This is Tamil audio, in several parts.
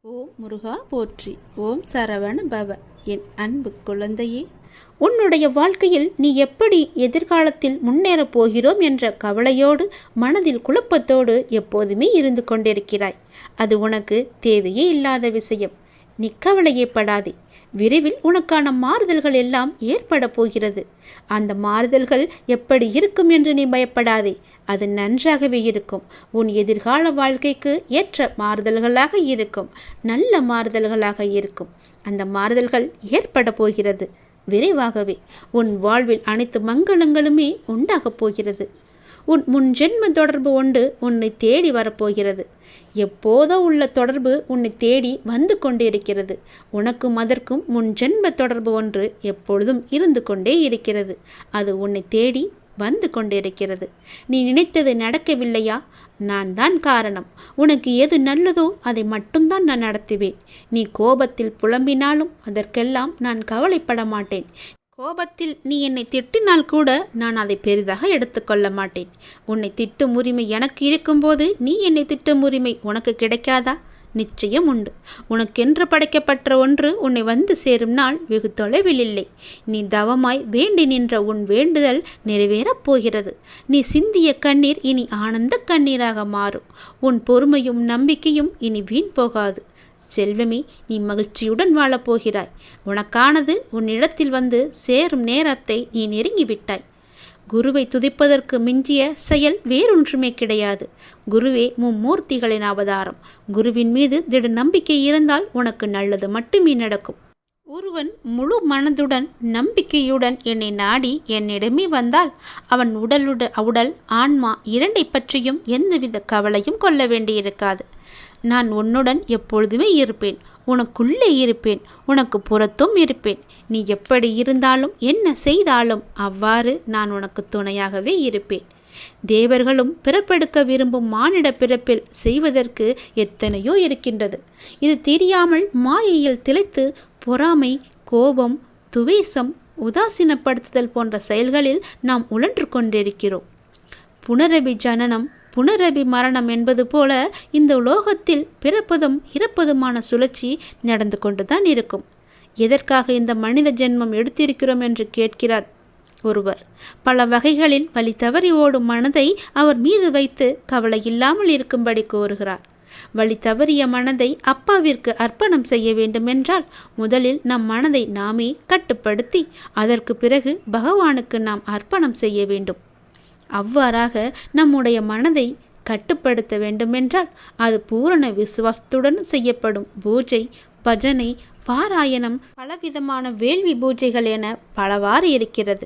ஓம் முருகா போற்றி. ஓம் சரவண பவ. என் அன்பு குழந்தையே, உன்னுடைய வாழ்க்கையில் நீ எப்படி எதிர்காலத்தில் முன்னேறப் போகிறோம் என்ற கவலையோடு, மனதில் குழப்பத்தோடு எப்போதுமே இருந்து கொண்டிருக்கிறாய். அது உனக்கு தேவையே இல்லாத விஷயம். நீ கவலையே படாதே. விரைவில் உனக்கான மாறுதல்கள் எல்லாம் ஏற்பட போகிறது. அந்த மாறுதல்கள் எப்படி இருக்கும் என்று நீ பயப்படாதே. அது நன்றாகவே இருக்கும். உன் எதிர்கால வாழ்க்கைக்கு ஏற்ற மாறுதல்களாக இருக்கும். நல்ல மாறுதல்களாக இருக்கும். அந்த மாறுதல்கள் ஏற்பட போகிறது. விரைவாகவே உன் வாழ்வில் அனைத்து மங்களங்களுமே உண்டாகப் போகிறது. உன் முன் ஜென்ம தொடர்பு ஒன்று உன்னை தேடி வரப்போகிறது. எப்போதோ உள்ள தொடர்பு உன்னை தேடி வந்து கொண்டிருக்கிறது. உனக்கும் அதற்கும் முன் ஜென்ம தொடர்பு ஒன்று எப்பொழுதும் இருந்து கொண்டே இருக்கிறது. அது உன்னை தேடி வந்து கொண்டிருக்கிறது. நீ நினைத்தது நடக்கவில்லையா? நான் தான் காரணம். உனக்கு எது நல்லதோ அதை மட்டும்தான் நான் நடத்துவேன். நீ கோபத்தில் புலம்பினாலும் அதற்கெல்லாம் நான் கவலைப்பட மாட்டேன். கோபத்தில் நீ என்னை திட்டினால் கூட நான் அதை பெரிதாக எடுத்துக்கொள்ள மாட்டேன். உன்னை திட்டும் உரிமை எனக்கு இருக்கும்போது நீ என்னை திட்டும் உரிமை உனக்கு கிடைக்காதா? நிச்சயம் உண்டு. உனக்கென்று படைக்கப்பட்ட ஒன்று உன்னை வந்து சேரும் நாள் வெகு தொலைவில் இல்லை. நீ தவமாய் வேண்டி நின்ற உன் வேண்டுதல் நிறைவேறப் போகிறது. நீ சிந்திய கண்ணீர் இனி ஆனந்த கண்ணீராக மாறும். உன் பொறுமையும் நம்பிக்கையும் இனி வீண் போகாது. செல்வமே, நீ மகிழ்ச்சியுடன் வாழப்போகிறாய். உனக்கானது உன்னிடத்தில் வந்து சேரும் நேரத்தை நீ நெருங்கிவிட்டாய். குருவை துதிப்பதற்கு மிஞ்சிய செயல் வேறொன்றுமே கிடையாது. குருவே மும்மூர்த்திகளின் அவதாரம். குருவின் மீது திட நம்பிக்கை இருந்தால் உனக்கு நல்லது மட்டுமே நடக்கும். ஒருவன் முழு மனதுடன் நம்பிக்கையுடன் என்னை நாடி என்னிடமே வந்தால் அவன் உடல் ஆன்மா இரண்டை பற்றியும் எந்தவித கவலையும் கொள்ள வேண்டியிருக்காது. நான் உன்னுடன் எப்பொழுதுமே இருப்பேன். உனக்குள்ளே இருப்பேன். உனக்கு புறத்தும் இருப்பேன். நீ எப்படி இருந்தாலும் என்ன செய்தாலும் அவ்வாறு நான் உனக்கு துணையாகவே இருப்பேன். தேவர்களும் பிறப்பெடுக்க விரும்பும் மானிட பிறப்பில் செய்வதற்கு எத்தனையோ இருக்கின்றது. இது தெரியாமல் மாயையில் திளைத்து பொறாமை, கோபம், துவேஷம், உதாசீனப்படுத்துதல் போன்ற செயல்களில் நாம் உழன்று கொண்டிருக்கிறோம். புனரபி ஜனனம் புனரபி மரணம் என்பது போல இந்த உலோகத்தில் பிறப்பதும் இறப்பதுமான சுழற்சி நடந்து கொண்டுதான் இருக்கும். எதற்காக இந்த மனித ஜென்மம் எடுத்திருக்கிறோம் என்று கேட்கிறார் ஒருவர். பல வகைகளில் வழி தவறி ஓடும் மனதை அவர் மீது வைத்து கவலை இல்லாமல் இருக்கும்படி கோருகிறார். வழி தவறிய மனதை அப்பாவிற்கு அர்ப்பணம் செய்ய வேண்டும் என்றால் முதலில் நம் மனதை நாமே கட்டுப்படுத்தி அதற்கு பிறகு பகவானுக்கு நாம் அர்ப்பணம் செய்ய வேண்டும். அவ்வாறாக நம்முடைய மனதை கட்டுப்படுத்த வேண்டுமென்றால் அது பூரண விசுவாசத்துடன் செய்யப்படும் பூஜை, பஜனை, பாராயணம், பலவிதமான வேள்வி பூஜைகள் என பலவாறு இருக்கிறது.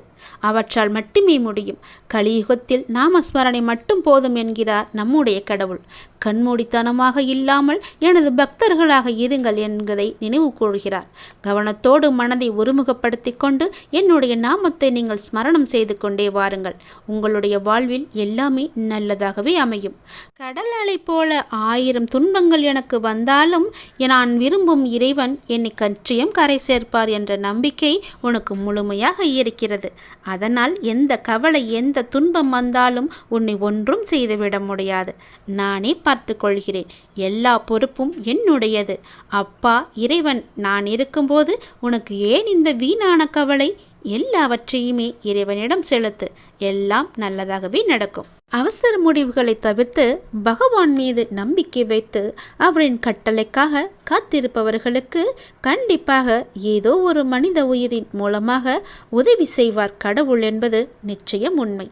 அவற்றால் மட்டுமே முடியும். கலியுகத்தில் நாமஸ்மரணை மட்டும் போதும் என்கிறார் நம்முடைய கடவுள். கண்மூடித்தனமாக இல்லாமல் எனது பக்தர்களாக இருங்கள் என்பதை நினைவு கூறுகிறார். கவனத்தோடு மனதை ஒருமுகப்படுத்தி கொண்டு என்னுடைய நாமத்தை நீங்கள் ஸ்மரணம் செய்து கொண்டே வாருங்கள். உங்களுடைய வாழ்வில் எல்லாமே நல்லதாகவே அமையும். கடல் அலை போல 1000 துன்பங்கள் எனக்கு வந்தாலும் நான் விரும்பும் இறைவன் என்னை கற்றியம் கரை சேர்ப்பார் என்ற நம்பிக்கை உனக்கு முழுமையாக இருக்கிறது. அதனால் எந்த கவலை, எந்த துன்பம் வந்தாலும் உன்னை ஒன்றும் செய்துவிட முடியாது. நானே பார்த்து கொள்கிறேன். எல்லா பொறுப்பும் என்னுடையது. அப்பா இறைவன் நான் இருக்கும்போது உனக்கு ஏன் இந்த வீணான கவலை? எல்லாவற்றையுமே இறைவனிடம் செலுத்து. எல்லாம் நல்லதாகவே நடக்கும். அவசர முடிவுகளை தவிர்த்து பகவான் மீது நம்பிக்கை வைத்து அவரின் கட்டளைக்காக காத்திருப்பவர்களுக்கு கண்டிப்பாக ஏதோ ஒரு மனித உயிரின் மூலமாக உதவி செய்வார் கடவுள் என்பது நிச்சயம் உண்மை.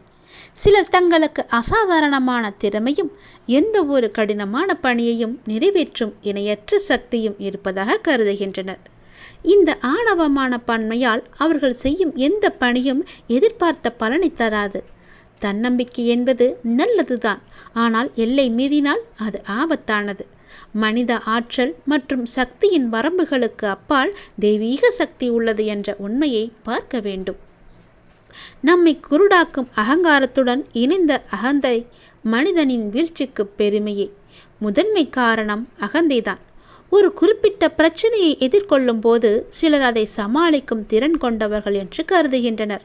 சிலர் தங்களுக்கு அசாதாரணமான திறமையும் எந்த ஒரு கடினமான பணியையும் நிறைவேற்றும் இணையற்ற சக்தியும் இருப்பதாக கருதுகின்றனர். இந்த ஆணவமான பன்மையால் அவர்கள் செய்யும் எந்த பணியும் எதிர்பார்த்த பலனை தராது. தன்னம்பிக்கை என்பது நல்லதுதான், ஆனால் எல்லை மீறினால் அது ஆபத்தானது. மனித ஆற்றல் மற்றும் சக்தியின் வரம்புகளுக்கு அப்பால் தெய்வீக சக்தி உள்ளது என்ற உண்மையை பார்க்க வேண்டும். நம்மை குருடாக்கும் அகங்காரத்துடன் இணைந்த அகந்தை மனிதனின் வீழ்ச்சிக்கு பெருமையே. முதன்மை காரணம் அகந்தைதான். ஒரு குறிப்பிட்ட பிரச்சனையை எதிர்கொள்ளும் போது சிலர் அதை சமாளிக்கும் திறன் கொண்டவர்கள் என்று கருதுகின்றனர்.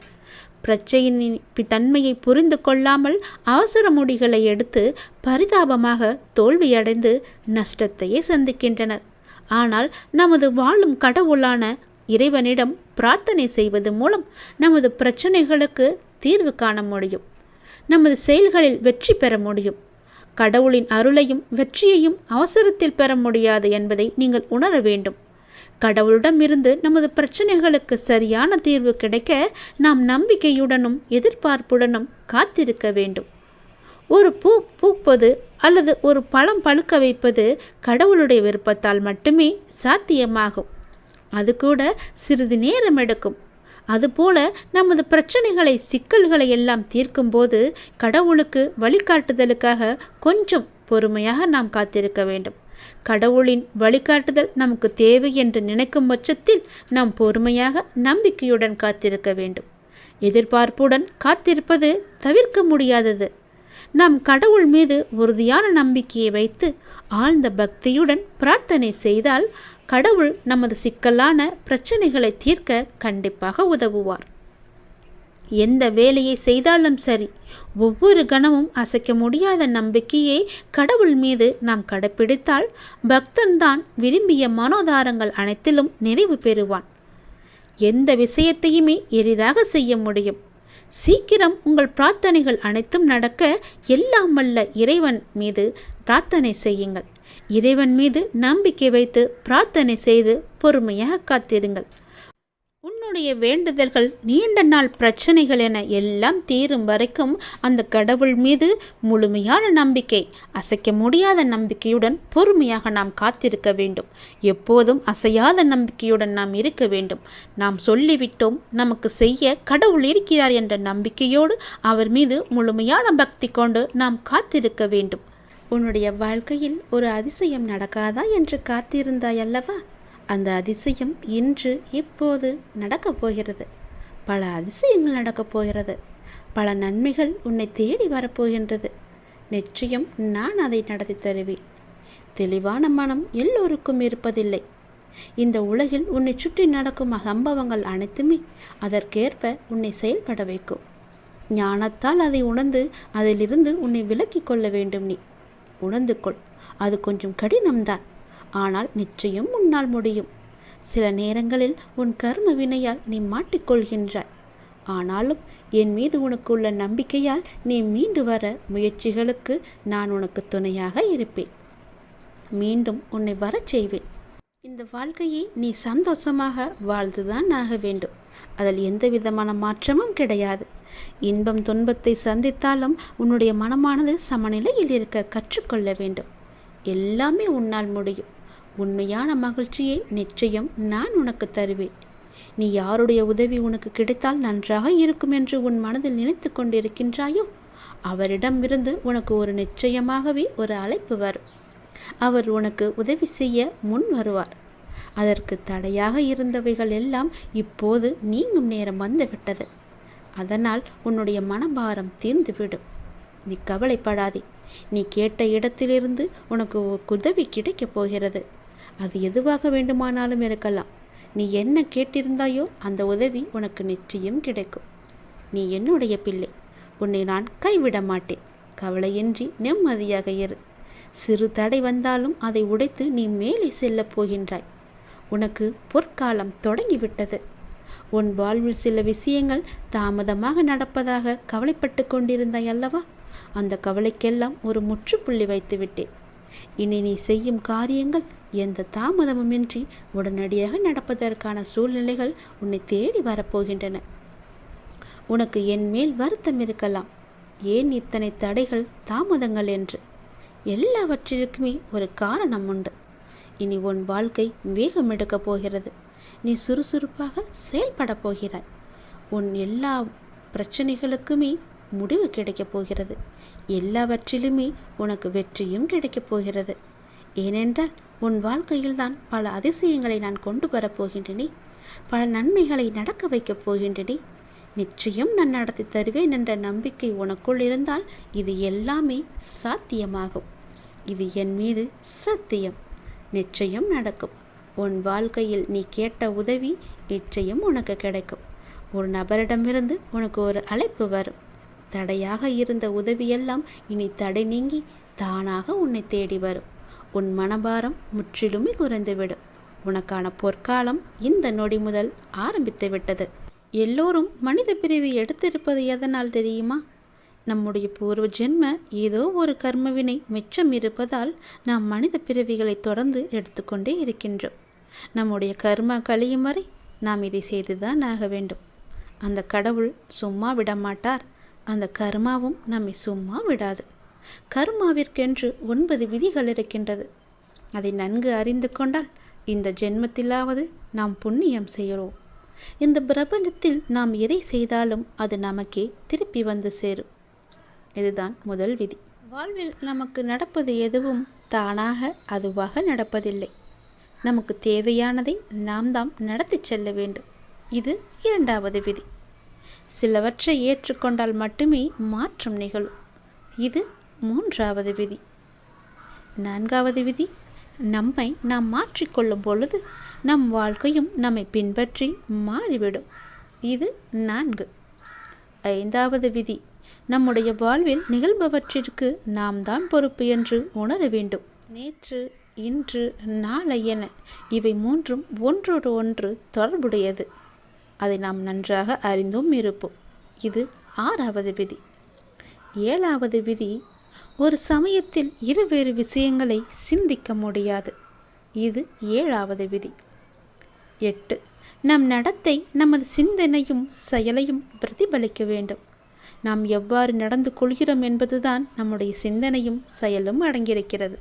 பிரச்சனையின் தன்மையை புரிந்து கொள்ளாமல் அவசர முடிகளை எடுத்து பரிதாபமாக தோல்வியடைந்து நஷ்டத்தையே சந்திக்கின்றனர். ஆனால் நமது வாழும் கடவுளான இறைவனிடம் பிரார்த்தனை செய்வது மூலம் நமது பிரச்சனைகளுக்கு தீர்வு காண முடியும். நமது செயல்களில் வெற்றி பெற முடியும். கடவுளின் அருளையும் வெற்றியையும் அவசரத்தில் பெற முடியாது என்பதை நீங்கள் உணர வேண்டும். கடவுளிடமிருந்து நமது பிரச்சனைகளுக்கு சரியான தீர்வு கிடைக்க நாம் நம்பிக்கையுடனும் எதிர்பார்ப்புடனும் காத்திருக்க வேண்டும். ஒரு பூ பூப்பது அல்லது ஒரு பழம் பழுக்க வைப்பது கடவுளுடைய விருப்பத்தால் மட்டுமே சாத்தியமாகும். அது கூட சிறிது நேரம் எடுக்கும். அதுபோல நமது பிரச்சனைகளை சிக்கல்களை எல்லாம் தீர்க்கும்போது கடவுளுக்கு வழிகாட்டுதலுக்காக கொஞ்சம் பொறுமையாக நாம் காத்திருக்க வேண்டும். கடவுளின் வழிகாட்டுதல் நமக்கு தேவை என்று நினைக்கும் பட்சத்தில் நாம் பொறுமையாக நம்பிக்கையுடன் காத்திருக்க வேண்டும். எதிர்பார்ப்புடன் காத்திருப்பது தவிர்க்க முடியாதது. நாம் கடவுள் மீது உறுதியான நம்பிக்கையை வைத்து ஆழ்ந்த பக்தியுடன் பிரார்த்தனை செய்தால் கடவுள் நமது சிக்கலான பிரச்சனைகளை தீர்க்க கண்டிப்பாக உதவுவார். எந்த வேலையை செய்தாலும் சரி, ஒவ்வொரு கணமும் அசைக்க முடியாத நம்பிக்கையை கடவுள் மீது நாம் கடைப்பிடித்தால் பக்தன்தான் விரும்பிய மனோதாரங்கள் அனைத்திலும் நிறைவு பெறுவான். எந்த விஷயத்தையுமே எளிதாக செய்ய முடியும். சீக்கிரம் உங்கள் பிரார்த்தனைகள் அனைத்தும் நடக்க எல்லாம் வல்ல இறைவன் மீது பிரார்த்தனை செய்யுங்கள். இறைவன் மீது நம்பிக்கை வைத்து பிரார்த்தனை செய்து பொறுமையாக காத்திருங்கள். உன்னுடைய வேண்டுதல்கள் நீண்ட நாள் பிரச்சனைகள் என எல்லாம் தீரும் வரைக்கும் அந்த கடவுள் மீது முழுமையான நம்பிக்கை, அசைக்க முடியாத நம்பிக்கையுடன் பொறுமையாக நாம் காத்திருக்க வேண்டும். எப்போதும் அசையாத நம்பிக்கையுடன் நாம் இருக்க வேண்டும். நாம் சொல்லிவிட்டோம், நமக்கு செய்ய கடவுள் இருக்கிறார் என்ற நம்பிக்கையோடு அவர் மீது முழுமையான பக்தி கொண்டு நாம் காத்திருக்க வேண்டும். உன்னுடைய வாழ்க்கையில் ஒரு அதிசயம் நடக்காதா என்று காத்திருந்தாய் அல்லவா? அந்த அதிசயம் இன்று இப்போது நடக்கப் போகிறது. பல அதிசயங்கள் நடக்கப் போகிறது. பல நன்மைகள் உன்னை தேடி வரப்போகின்றது. நிச்சயம் நான் அதை நடத்தி தருவேன். தெளிவான மனம் எல்லோருக்கும் இருப்பதில்லை. இந்த உலகில் உன்னை சுற்றி நடக்கும் சம்பவங்கள் அனைத்துமே அதற்கேற்ப உன்னை செயல்பட வைக்கும். ஞானத்தால் அதை உணர்ந்து அதிலிருந்து உன்னை விலக்கி கொள்ள வேண்டும். நீ உணர்ந்து கொள். அது கொஞ்சம் கடினம்தான், ஆனால் நிச்சயம் உன்னால் முடியும். சில நேரங்களில் உன் கர்ம வினையால் நீ மாட்டிக்கொள்கின்றாய். ஆனாலும் என் மீது உனக்கு உள்ள நம்பிக்கையால் நீ மீண்டு வர முயற்சிகளுக்கு நான் உனக்கு துணையாக இருப்பேன். மீண்டும் உன்னை வரச் செய்வேன். இந்த வாழ்க்கையை நீ சந்தோஷமாக வாழ்ந்துதான் ஆக வேண்டும். அதில் எந்த விதமான மாற்றமும் கிடையாது. இன்பம் துன்பத்தை சந்தித்தாலும் உன்னுடைய மனமானது சமநிலையில் இருக்க கற்றுக்கொள்ள வேண்டும். எல்லாமே உன்னால் முடியும். உண்மையான மகிழ்ச்சியை நிச்சயம் நான் உனக்கு தருவேன். நீ யாருடைய உதவி உனக்கு கிடைத்தால் நன்றாக இருக்கும் என்று உன் மனதில் நினைத்து கொண்டிருக்கின்றாயோ, அவரிடமிருந்து உனக்கு ஒரு நிச்சயமாகவே ஒரு அழைப்பு வரும். அவர் உனக்கு உதவி செய்ய முன் வருவார். அதற்கு தடையாக இருந்தவைகள் எல்லாம் இப்போது நீங்கும் நேரம் வந்துவிட்டது. அதனால் உன்னுடைய மனபாரம் தீர்ந்துவிடும். நீ கவலைப்படாதே. நீ கேட்ட இடத்திலிருந்து உனக்கு உதவி கிடைக்கப் போகிறது. அது எதுவாக வேண்டுமானாலும் இருக்கலாம். நீ என்ன கேட்டிருந்தாயோ அந்த உதவி உனக்கு நிச்சயம் கிடைக்கும். நீ என்னுடைய பிள்ளை. உன்னை நான் கைவிட மாட்டேன். கவலையின்றி நிம்மதியாக இரு. சிறு தடை வந்தாலும் அதை உடைத்து நீ மேலே செல்லப் போகின்றாய். உனக்கு பொற்காலம் தொடங்கிவிட்டது. உன் வாழ்வில் சில விஷயங்கள் தாமதமாக நடப்பதாக கவலைப்பட்டு கொண்டிருந்தாய் அல்லவா? அந்த கவலைக்கெல்லாம் ஒரு முற்றுப்புள்ளி வைத்து விட்டேன். இனி நீ செய்யும் காரியங்கள் எந்த தாமதமுமின்றி உடனடியாக நடப்பதற்கான சூழ்நிலைகள் உன்னை தேடி வரப்போகின்றன. உனக்கு என் மேல் வருத்தம் இருக்கலாம். ஏன் இத்தனை தடைகள் தாமதங்கள் என்று. எல்லாவற்றிற்குமே ஒரு காரணம் உண்டு. இனி உன் வாழ்க்கை வேகம் எடுக்கப் போகிறது. நீ சுறுசுறுப்பாக செயல்பட போகிறாய். உன் எல்லா பிரச்சனைகளுக்குமே முடிவு கிடைக்கப் போகிறது. எல்லாவற்றிலுமே உனக்கு வெற்றியும் கிடைக்கப் போகிறது. ஏனென்றால் உன் வாழ்க்கையில்தான் பல அதிசயங்களை நான் கொண்டு வரப்போகின்றனே. பல நன்மைகளை நடக்க வைக்கப் போகின்றனே. நிச்சயம் நான் நடத்தி தருவேன் என்ற நம்பிக்கை உனக்குள் இருந்தால் இது எல்லாமே சாத்தியமாகும். இது என் மீது சத்தியம். நிச்சயம் நடக்கும். உன் வாழ்க்கையில் நீ கேட்ட உதவி நிச்சயம் உனக்கு கிடைக்கும். ஒரு நபரிடமிருந்து உனக்கு ஒரு அழைப்பு வரும். தடையாக இருந்த உதவியெல்லாம் இனி தடை நீங்கி தானாக உன்னை தேடி வரும். உன் மனபாரம் முற்றிலுமே குறைந்துவிடும். உனக்கான பொற்காலம் இந்த நொடி முதல் ஆரம்பித்து விட்டது. எல்லோரும் மனித பிரிவை எடுத்திருப்பது எதனால் தெரியுமா? நம்முடைய பூர்வ ஜென்ம ஏதோ ஒரு கர்மவினை மிச்சம் இருப்பதால் நாம் மனித பிறவிகளை தொடர்ந்து எடுத்துக்கொண்டே இருக்கின்றோம். நம்முடைய கர்மா கழியும் வரை நாம் இதை செய்துதான் ஆக வேண்டும். அந்த கடவுள் சும்மா விடமாட்டார். அந்த கர்மாவும் நம்மை சும்மா விடாது. கர்மாவிற்கென்று 9 விதிகள் இருக்கின்றது. அதை நன்கு அறிந்து கொண்டால் இந்த ஜென்மத்திலாவது நாம் புண்ணியம் செய்கிறோம். இந்த பிரபஞ்சத்தில் நாம் எதை செய்தாலும் அது நமக்கே திருப்பி வந்து சேரும். இதுதான் முதல் விதி. வாழ்வில் நமக்கு நடப்பது எதுவும் தானாக அதுவாக நடப்பதில்லை. நமக்கு தேவையானதை நாம் தான் நடத்தி செல்ல வேண்டும். இது 2வது விதி. சிலவற்றை ஏற்றுக்கொண்டால் மட்டுமே மாற்றம் நிகழும். இது 3வது விதி. 4வது விதி, நம்மை நாம் மாற்றிக்கொள்ளும் பொழுது நம் வாழ்க்கையும் நம்மை பின்பற்றி மாறிவிடும். இது 4. 5வது விதி, நம்முடைய வாழ்வில் நிகழ்பவற்றிற்கு நாம் தான் பொறுப்பு என்று உணர வேண்டும். நேற்று, இன்று, நாளை என இவை 3ம் ஒன்றோடு ஒன்று தொடர்புடையது. அதை நாம் நன்றாக அறிந்தும் இருப்போம். இது 6வது விதி. 7வது விதி, ஒரு சமயத்தில் இருவேறு விஷயங்களை சிந்திக்க முடியாது. இது 7வது விதி. 8, நம் நடத்தை நமது சிந்தனையும் செயலையும் பிரதிபலிக்க வேண்டும். நாம் எவ்வாறு நடந்து கொள்கிறோம் என்பதுதான் நம்முடைய சிந்தனையும் செயலும் அடங்கியிருக்கிறது.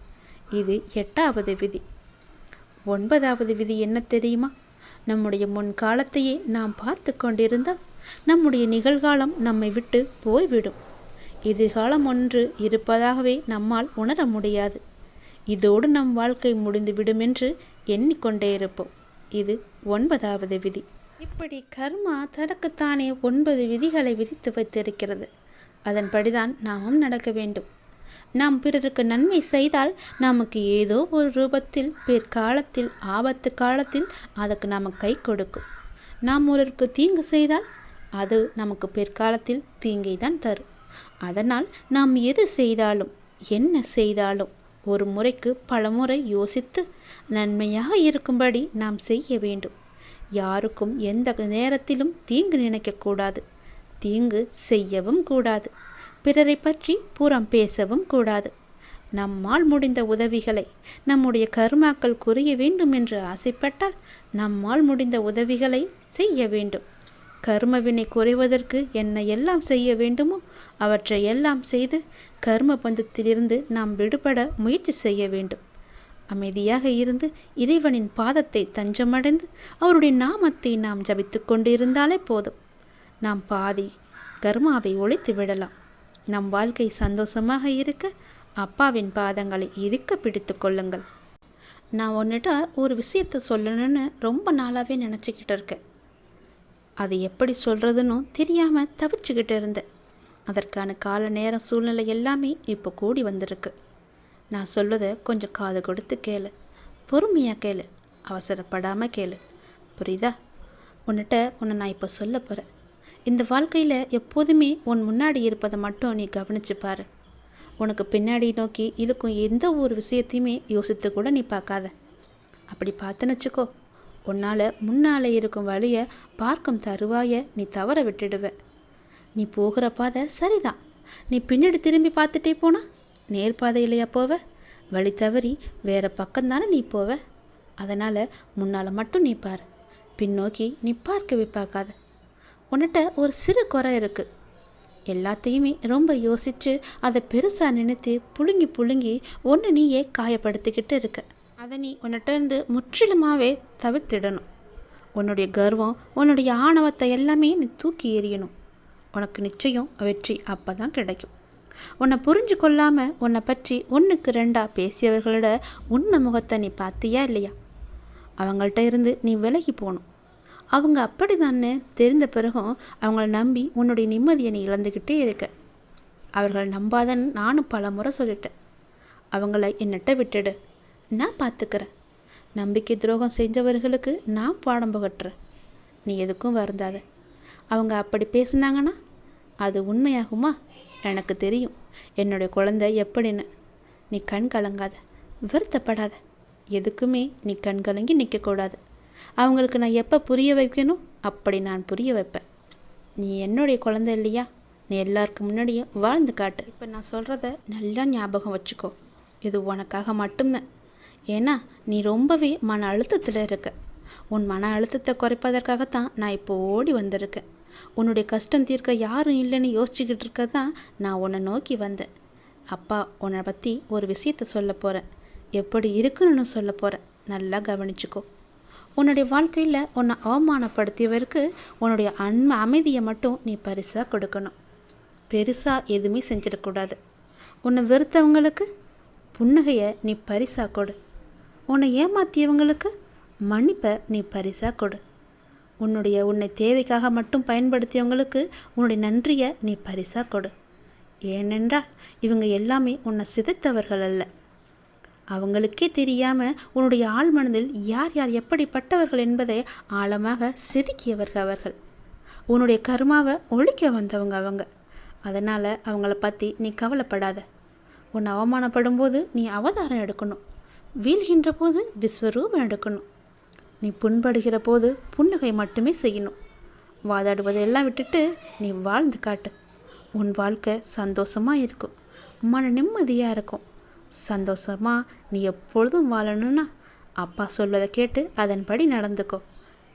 இது 8வது விதி. 9வது விதி என்ன தெரியுமா? நம்முடைய முன்காலத்தையே நாம் பார்த்து கொண்டிருந்தால் நம்முடைய நிகழ்காலம் நம்மை விட்டு போய்விடும். எதிர்காலம் ஒன்று இருப்பதாகவே நம்மால் உணர முடியாது. இதோடு நம் வாழ்க்கை முடிந்துவிடும் என்று எண்ணிக்கொண்டே இருப்போம். இது 9வது விதி. இப்படி கர்மா தனக்குத்தானே 9 விதிகளை விதித்து வைத்திருக்கிறது. அதன்படிதான் நாமும் நடக்க வேண்டும். நாம் பிறருக்கு நன்மை செய்தால் நமக்கு ஏதோ ஒரு ரூபத்தில் பிற்காலத்தில் ஆபத்து காலத்தில் அதற்கு நமக்கு கை கொடுக்கும். நாம் ஒருவருக்கு தீங்கு செய்தால் அது நமக்கு பிற்காலத்தில் தீங்கை தான் தரும். அதனால் நாம் எது செய்தாலும் என்ன செய்தாலும் ஒரு முறைக்கு பல முறை யோசித்து நன்மையாக இருக்கும்படி நாம் செய்ய வேண்டும். யாருக்கும் எந்த நேரத்திலும் தீங்கு நினைக்கக்கூடாது. தீங்கு செய்யவும் கூடாது. பிறரை பற்றி புறம் பேசவும் கூடாது. நம்மால் முடிந்த உதவிகளை நம்முடைய கர்மாக்கள் குறைய வேண்டும் என்று ஆசைப்பட்டால் நம்மால் முடிந்த உதவிகளை செய்ய வேண்டும். கர்மவினை குறைவதற்கு என்ன எல்லாம் செய்ய வேண்டுமோ அவற்றை எல்லாம் செய்து கர்ம பந்தத்திலிருந்து நாம் விடுபட முயற்சி செய்ய வேண்டும். அமைதியாக இருந்து இறைவனின் பாதத்தை தஞ்சமடைந்து அவருடைய நாமத்தை நாம் ஜபித்து கொண்டிருந்தாலே போதும். நாம் பாதி கர்மாவை ஒழித்து விடலாம். நம் வாழ்க்கை சந்தோஷமாக இருக்க அப்பாவின் பாதங்களை இறுக்க பிடித்து கொள்ளுங்கள். நான் உன்னிட்ட ஒரு விஷயத்தை சொல்லணும்னு ரொம்ப நாளாகவே நினச்சிக்கிட்டு இருக்கேன். அது எப்படி சொல்கிறதுன்னு தெரியாமல் தவிச்சுக்கிட்டு இருந்தேன். அதற்கான கால நேரம் சூழ்நிலை எல்லாமே இப்போ கூடி வந்திருக்கு. நான் சொல்வதை கொஞ்சம் காது கொடுத்து கேளு. பொறுமையாக கேளு. அவசரப்படாமல் கேளு. புரியுதா? உன்னை நான் இப்போ சொல்ல போகிறேன். இந்த வாழ்க்கையில் எப்போதுமே உன் முன்னாடி இருப்பதை மட்டும் நீ கவனிச்சு பாரு. உனக்கு பின்னாடி நோக்கி இழுக்கும் எந்த ஒரு விஷயத்தையுமே யோசித்து கூட நீ பார்க்காத. அப்படி பார்த்துன்னு வச்சுக்கோ, உன்னால் முன்னால் இருக்கும் வழியை பார்க்கும் தருவாயை நீ தவற விட்டுடுவ. நீ போகிற பாதை சரிதான். நீ பின்னாடி திரும்பி பார்த்துட்டே போனா நேர்பாதையிலையா போவ? வழி தவறி வேறு பக்கம்தானே நீ போவ. அதனால் முன்னால் மட்டும் நீ பார். பின்னோக்கி நீ பார்க்கவே பார்க்காத. உன்கிட்ட ஒரு சிறு குறை இருக்குது. எல்லாத்தையுமே ரொம்ப யோசித்து அதை பெருசாக நினைத்து புழுங்கி புழுங்கி ஒன்று நீயே காயப்படுத்திக்கிட்டு இருக்க. அதை நீ உன்னிட்ட இருந்து முற்றிலுமாகவே தவிர்த்திடணும். உன்னுடைய கர்வம், உன்னுடைய ஆணவத்தை எல்லாமே நீ தூக்கி எறியணும். உனக்கு நிச்சயம் வெற்றி அப்போ தான் கிடைக்கும். உன்னை புரிஞ்சு கொள்ளாமல் உன்னை பற்றி 1க்கு 2 பேசியவர்களோட உன்னை முகத்தை நீ பார்த்தியா இல்லையா? அவங்கள்ட்ட இருந்து நீ விலகி போகணும். அவங்க அப்படி தானே தெரிந்த பிறகும் அவங்கள நம்பி உன்னுடைய நிம்மதியை நீ இழந்துக்கிட்டே இருக்க. அவர்களை நம்பாதன்னு நானும் பல முறை சொல்லிட்டேன். அவங்கள என்னட்ட விட்டுடு, நான் பார்த்துக்கிறேன். நம்பிக்கை துரோகம் செஞ்சவர்களுக்கு நான் பாடம் புகட்டுறேன். நீ எதுக்கும் வருந்தாத. அவங்க அப்படி பேசுனாங்கன்னா அது உண்மையாகுமா? எனக்கு தெரியும் என்னுடைய குழந்தை எப்படின்னு. நீ கண் கலங்காத. வருத்தப்படாத. எதுக்குமே நீ கண்கலங்கி நிற்கக்கூடாது. அவங்களுக்கு நான் எப்போ புரிய வைக்கணும் அப்படி நான் புரிய வைப்பேன். நீ என்னுடைய குழந்தை இல்லையா? நீ எல்லாருக்கு முன்னாடியும் வாழ்ந்து காட்டு. இப்போ நான் சொல்கிறத நல்லா ஞாபகம் வச்சுக்கோ. இது உனக்காக மட்டும்தான். ஏன்னா நீ ரொம்பவே மன அழுத்தத்தில் இருக்க. உன் மன அழுத்தத்தை குறைப்பதற்காகத்தான் நான் இப்போ ஓடி வந்திருக்கேன். உன்னுடைய கஷ்டம் தீர்க்க யாரும் இல்லைன்னு யோசிச்சுக்கிட்டு இருக்க தான் நான் உன்னை நோக்கி வந்தேன். அப்பா உன்னை பற்றி ஒரு விஷயத்த சொல்ல போகிறேன். எப்படி இருக்கணும்னு சொல்ல போகிறேன். நல்லா கவனிச்சுக்கோ. உன்னுடைய வாழ்க்கையில் உன்னை அவமானப்படுத்தியவருக்கு உன்னுடைய அமைதியை மட்டும் நீ பரிசாக கொடுக்கணும். பெருசாக எதுவுமே செஞ்சிடக்கூடாது. உன்னை வெறுத்தவங்களுக்கு புன்னகையை நீ பரிசாக கொடு. உன்னை ஏமாற்றியவங்களுக்கு மன்னிப்பை நீ பரிசாக கொடு. உன்னை தேவைக்காக மட்டும் பயன்படுத்தியவங்களுக்கு உன்னுடைய நன்றியை நீ பரிசாக கொடு. ஏனென்றால் இவங்க எல்லாமே உன்னை சிதைத்தவர்கள் அல்ல. அவங்களுக்கே தெரியாமல் உன்னுடைய ஆழ் மனதில் யார் யார் எப்படிப்பட்டவர்கள் என்பதை ஆழமாக செதுக்கியவர்கள் அவர்கள். உன்னுடைய கர்மாவை ஒழிக்க வந்தவங்க அவங்க. அதனால் அவங்கள பற்றி நீ கவலைப்படாத. உன்னை அவமானப்படும் போது நீ அவதாரம் எடுக்கணும். வீழ்கின்ற போது விஸ்வரூபம் எடுக்கணும். நீ புண்படுகிற போது புன்னகை மட்டுமே செய்யணும். வாதாடுவதெல்லாம் விட்டுட்டு நீ வாழ்ந்து காட்டு. உன் வாழ்க்கை சந்தோஷமாக இருக்கும். மன நிம்மதியாக இருக்கும். சந்தோஷமாக நீ எப்பொழுதும் வாழணும்னா அப்பா சொல்வதை கேட்டு அதன்படி நடந்துக்கோ.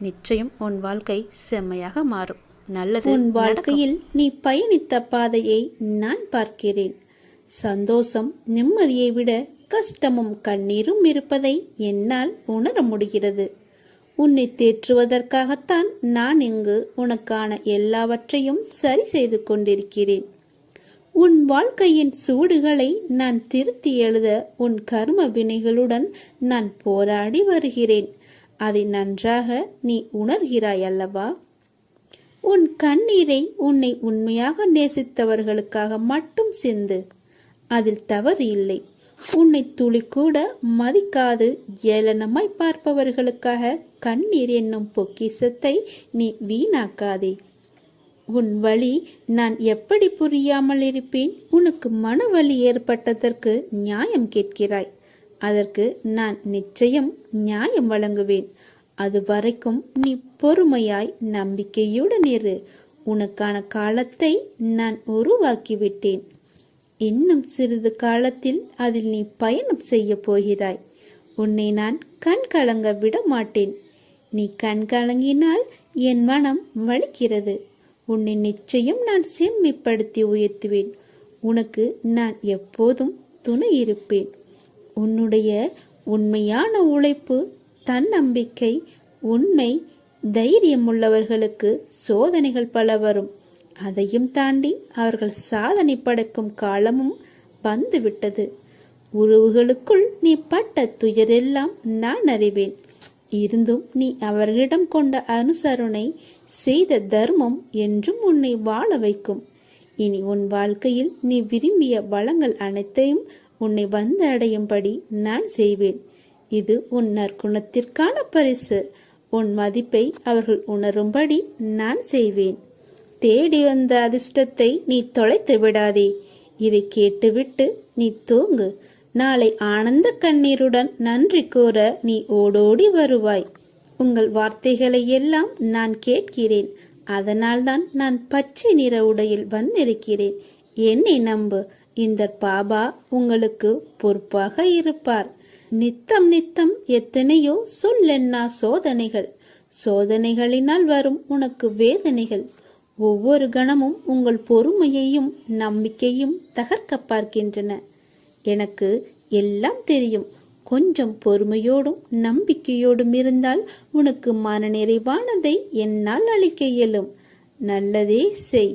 நிச்சயம் உன் வாழ்க்கை செம்மையாக மாறும். நல்லது. உன் வாழ்க்கையில் நீ பயணித்த பாதையை நான் பார்க்கிறேன். சந்தோஷம் நிம்மதியை விட கஷ்டமும் கண்ணீரும் இருப்பதை என்னால் உணர முடிகிறது. உன்னை தேற்றுவதற்காகத்தான் நான் இங்கு உனக்கான எல்லாவற்றையும் சரி செய்து கொண்டிருக்கிறேன். உன் வாழ்க்கையின் சூடுகளை நான் திருத்தி எழுத உன் கர்ம வினைகளுடன் நான் போராடி வருகிறேன். அதை நன்றாக நீ உணர்கிறாய் அல்லவா? உன் கண்ணீரை உன்னை உண்மையாக நேசித்தவர்களுக்காக மட்டும் சிந்து. அதில் தவறு இல்லை. உன்னை துளி கூட மதிக்காது ஏளனமாய் பார்ப்பவர்களுக்காக கண்ணீர் என்னும் பொக்கிஷத்தை நீ வீணாக்காதே. உன் வழி நான் எப்படி புரியாமல் இருப்பேன்? உனக்கு மனவலி ஏற்பட்டதற்கு நியாயம் கேட்கிறாய். அதற்கு நான் நிச்சயம் நியாயம் வழங்குவேன். அது வரைக்கும் நீ பொறுமையாய் நம்பிக்கையுடன் இரு. உனக்கான காலத்தை நான் உருவாக்கிவிட்டேன். இன்னும் சிறிது காலத்தில் அதில் நீ பயணம் செய்ய போகிறாய். உன்னை நான் கண் கலங்க விட மாட்டேன். நீ கண் கலங்கினால் என் மனம் வலிக்கிறது. உன்னை நிச்சயம் நான் செம்மைப்படுத்தி உயர்த்துவேன். உனக்கு நான் எப்போதும் துணை இருப்பேன். உன்னுடைய உண்மையான உழைப்பு, தன்னம்பிக்கை, உண்மை, தைரியம் உள்ளவர்களுக்கு சோதனைகள் பல வரும். அதையும் தாண்டி அவர்கள் சாதனை படைக்கும் காலமும் வந்துவிட்டது. உறவுகளுக்குள் நீ பட்ட துயரெல்லாம் நான் அறிவேன். இருந்தும் நீ அவர்களிடம் கொண்ட அனுசரணை, செய்த தர்மம் என்றும் உன்னை வாழ வைக்கும். இனி உன் வாழ்க்கையில் நீ விரும்பிய வளங்கள் அனைத்தையும் உன்னை வந்து அடையும்படி நான் செய்வேன். இது உன் நற்குணத்திற்கான பரிசு. உன் மதிப்பை அவர்கள் உணரும்படி நான் செய்வேன். தேடி வந்த அதிர்ஷ்டத்தை நீ தொலைத்து விடாதே. இதை கேட்டுவிட்டு நீ தூங்கு. நாளை ஆனந்த கண்ணீருடன் நன்றி கூற நீ ஓடோடி வருவாய். உங்கள் வார்த்தைகளை எல்லாம் நான் கேட்கிறேன். அதனால்தான் நான் பச்சை நிற உடையில் வந்திருக்கிறேன். என்னை நம்பு. இந்த பாபா உங்களுக்கு பொறுப்பாக இருப்பார். நித்தம் நித்தம் எத்தனையோ சொல்லென்னா சோதனைகள். சோதனைகளினால் வரும் உனக்கு வேதனைகள். ஒவ்வொரு கணமும் உங்கள் பொறுமையையும் நம்பிக்கையும் தகர்க்க பார்க்கின்றன. எனக்கு எல்லாம் தெரியும். கொஞ்சம் பொறுமையோடும் நம்பிக்கையோடும் இருந்தால் உனக்கு மனநிறைவானதை என்னால் அளிக்க இயலும். நல்லதே செய்.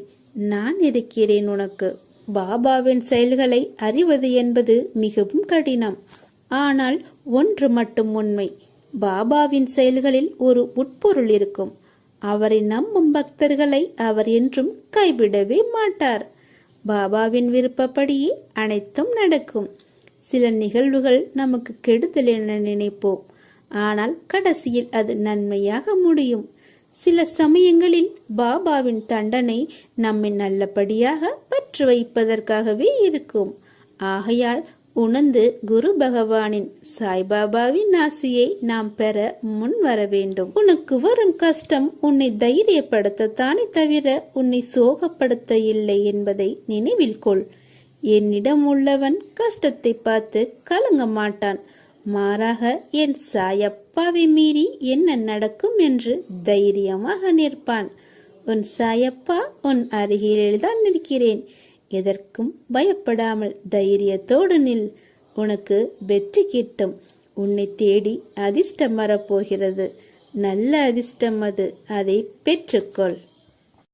நான் இருக்கிறேன் உனக்கு. பாபாவின் செயல்களை அறிவது என்பது மிகவும் கடினம். ஆனால் ஒன்று மட்டும் உண்மை. பாபாவின் செயல்களில் ஒரு உட்பொருள் இருக்கும். அவரை நம்பும் பக்தர்களை அவர் என்றும் கைவிடவே மாட்டார். பாபாவின் விருப்பப்படியே அனைத்தும் நடக்கும். சில நிகழ்வுகள் நமக்கு கெடுதல் என நினைப்போம். ஆனால் கடைசியில் அது நன்மையாக முடியும். சில சமயங்களில் பாபாவின் தண்டனை நம்மை நல்லபடியாக பற்று வைப்பதற்காகவே இருக்கும். ஆகையால் உணர்ந்து குரு பகவானின் சாய்பாபாவின் ஆசியை நாம் பெற முன் வர வேண்டும். உனக்கு வரும் கஷ்டம் உன்னை தைரியப்படுத்தத்தானே தவிர உன்னை சோகப்படுத்த இல்லை என்பதை நினைவில் கொள். என்னிடம் உள்ளவன் கஷ்டத்தை பார்த்து கலங்க மாட்டான். மாறாக என் சாயப்பாவை மீறி என்ன நடக்கும் என்று தைரியமாக நிற்பான். உன் சாயப்பா உன் அருகில்தான் நிற்கிறேன். எதற்கும் பயப்படாமல் தைரியத்தோடு நில். உனக்கு வெற்றி கிட்டும். உன்னை தேடி அதிர்ஷ்டம் வரப்போகிறது. நல்ல அதிர்ஷ்டம் அது. அதை பெற்றுக்கொள்.